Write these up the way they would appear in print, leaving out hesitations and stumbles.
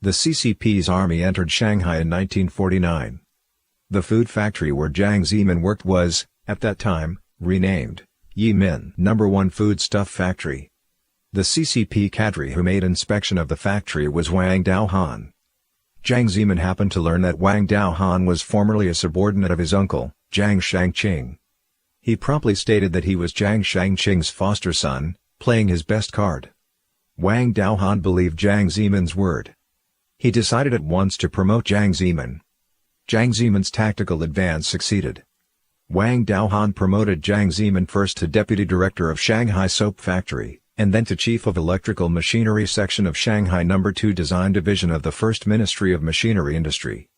The CCP's army entered Shanghai in 1949. The food factory where Jiang Zemin worked was, at that time, renamed Yimin No. 1 Foodstuff Factory. The CCP cadre who made inspection of the factory was Wang Daohan. Jiang Zemin happened to learn that Wang Daohan was formerly a subordinate of his uncle, Jiang Shangqing. He promptly stated that he was Jiang Shangqing's foster son, playing his best card. Wang Daohan believed Jiang Zemin's word. He decided at once to promote Jiang Zemin. Jiang Zemin's tactical advance succeeded. Wang Daohan promoted Jiang Zemin first to deputy director of Shanghai Soap Factory, and then to chief of electrical machinery section of Shanghai No. 2 Design Division of the First Ministry of Machinery Industry.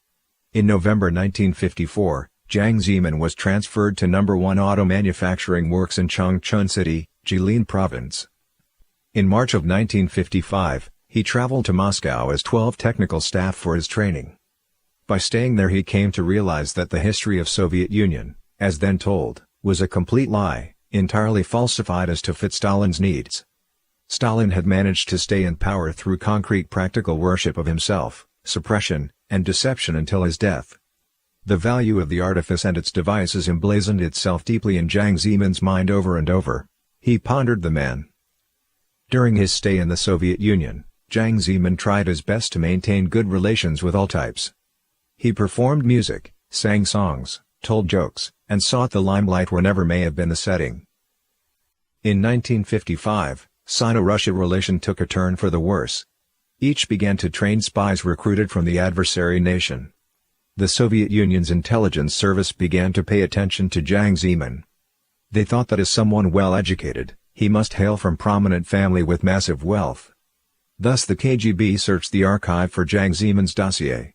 In November 1954, Jiang Zemin was transferred to No. 1 Auto Manufacturing Works in Changchun City, Jilin Province. In March of 1955, he traveled to Moscow as 12 technical staff for his training. By staying there he came to realize that the history of Soviet Union, as then told, was a complete lie, entirely falsified as to fit Stalin's needs. Stalin had managed to stay in power through concrete practical worship of himself, suppression, and deception until his death. The value of the artifice and its devices emblazoned itself deeply in Jiang Zemin's mind over and over. He pondered the man. During his stay in the Soviet Union, Jiang Zemin tried his best to maintain good relations with all types. He performed music, sang songs, told jokes, and sought the limelight whenever may have been the setting. In 1955, Sino-Russia relation took a turn for the worse. Each began to train spies recruited from the adversary nation. The Soviet Union's intelligence service began to pay attention to Jiang Zemin. They thought that as someone well-educated, he must hail from prominent family with massive wealth. Thus the KGB searched the archive for Jiang Zemin's dossier.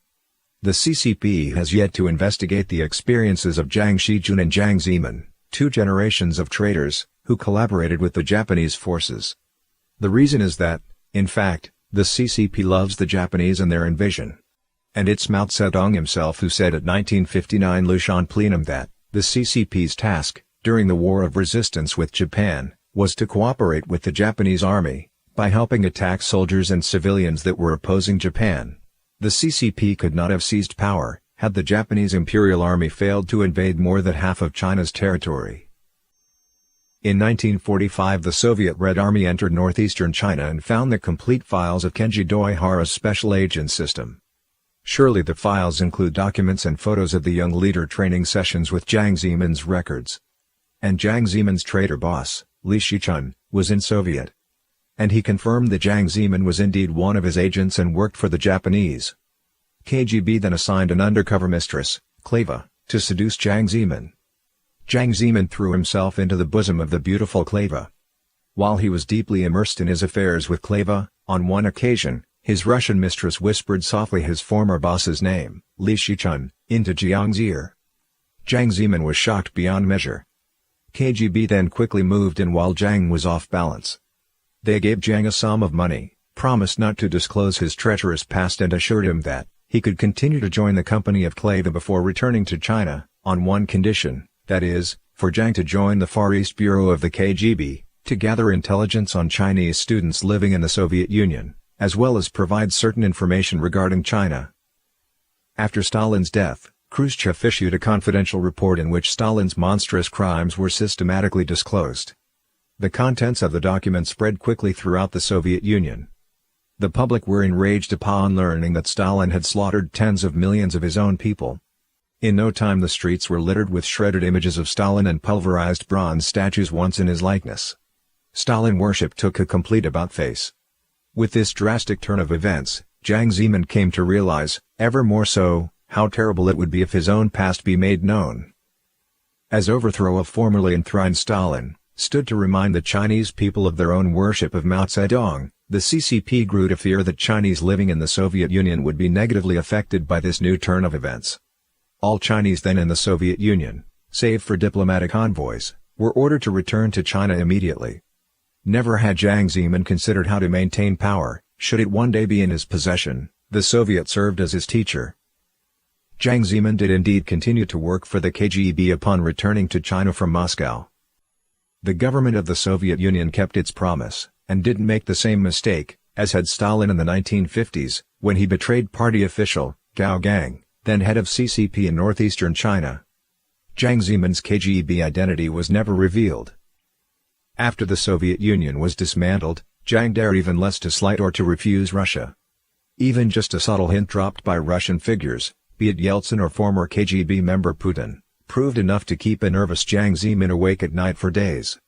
The CCP has yet to investigate the experiences of Jiang Shijun and Jiang Zemin, two generations of traitors, who collaborated with the Japanese forces. The reason is that, in fact, the CCP loves the Japanese and their invasion. And it's Mao Zedong himself who said at 1959 Lushan plenum that, the CCP's task, during the War of Resistance with Japan, was to cooperate with the Japanese army, by helping attack soldiers and civilians that were opposing Japan. The CCP could not have seized power, had the Japanese Imperial Army failed to invade more than half of China's territory. In 1945 the Soviet Red Army entered northeastern China and found the complete files of Kenji Doihara's special agent system. Surely the files include documents and photos of the young leader training sessions with Jiang Zemin's records. And Jiang Zemin's traitor boss, Li Shichun, was in Soviet. And he confirmed that Jiang Zemin was indeed one of his agents and worked for the Japanese. KGB then assigned an undercover mistress, Kleva, to seduce Jiang Zemin. Jiang Zemin threw himself into the bosom of the beautiful Kleva. While he was deeply immersed in his affairs with Kleva, on one occasion, his Russian mistress whispered softly his former boss's name, Li Shichun, into Jiang's ear. Jiang Zemin was shocked beyond measure. KGB then quickly moved in while Jiang was off balance. They gave Jiang a sum of money, promised not to disclose his treacherous past and assured him that he could continue to join the company of Kleva before returning to China, on one condition, that is, for Jiang to join the Far East Bureau of the KGB, to gather intelligence on Chinese students living in the Soviet Union, as well as provide certain information regarding China. After Stalin's death, Khrushchev issued a confidential report in which Stalin's monstrous crimes were systematically disclosed. The contents of the document spread quickly throughout the Soviet Union. The public were enraged upon learning that Stalin had slaughtered tens of millions of his own people. In no time the streets were littered with shredded images of Stalin and pulverized bronze statues once in his likeness. Stalin worship took a complete about-face. With this drastic turn of events, Jiang Zemin came to realize, ever more so, how terrible it would be if his own past be made known. As overthrow of formerly enthroned Stalin stood to remind the Chinese people of their own worship of Mao Zedong, the CCP grew to fear that Chinese living in the Soviet Union would be negatively affected by this new turn of events. All Chinese then in the Soviet Union, save for diplomatic envoys, were ordered to return to China immediately. Never had Jiang Zemin considered how to maintain power, should it one day be in his possession. The Soviet served as his teacher. Jiang Zemin did indeed continue to work for the KGB upon returning to China from Moscow. The government of the Soviet Union kept its promise, and didn't make the same mistake, as had Stalin in the 1950s, when he betrayed party official, Gao Gang, then head of CCP in northeastern China. Jiang Zemin's KGB identity was never revealed. After the Soviet Union was dismantled, Jiang dared even less to slight or to refuse Russia. Even just a subtle hint dropped by Russian figures, be it Yeltsin or former KGB member Putin, proved enough to keep a nervous Jiang Zemin awake at night for days.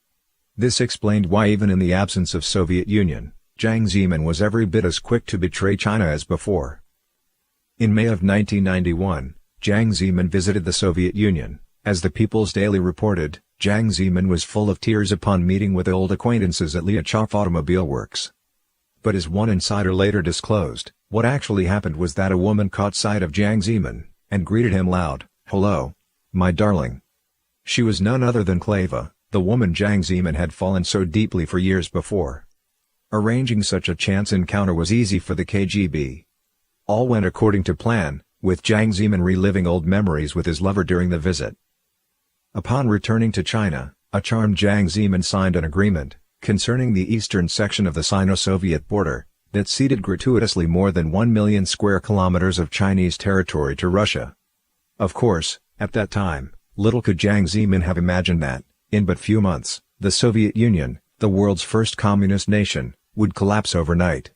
This explained why even in the absence of Soviet Union, Jiang Zemin was every bit as quick to betray China as before. In May of 1991, Jiang Zemin visited the Soviet Union. As the People's Daily reported, Jiang Zemin was full of tears upon meeting with old acquaintances at Liachow Automobile Works. But as one insider later disclosed, what actually happened was that a woman caught sight of Jiang Zemin, and greeted him loud, "Hello, my darling." She was none other than Kleva, the woman Jiang Zemin had fallen so deeply for years before. Arranging such a chance encounter was easy for the KGB. All went according to plan, with Jiang Zemin reliving old memories with his lover during the visit. Upon returning to China, a charmed Jiang Zemin signed an agreement, concerning the eastern section of the Sino-Soviet border, that ceded gratuitously more than 1 million square kilometers of Chinese territory to Russia. Of course, at that time, little could Jiang Zemin have imagined that, in but few months, the Soviet Union, the world's first communist nation, would collapse overnight.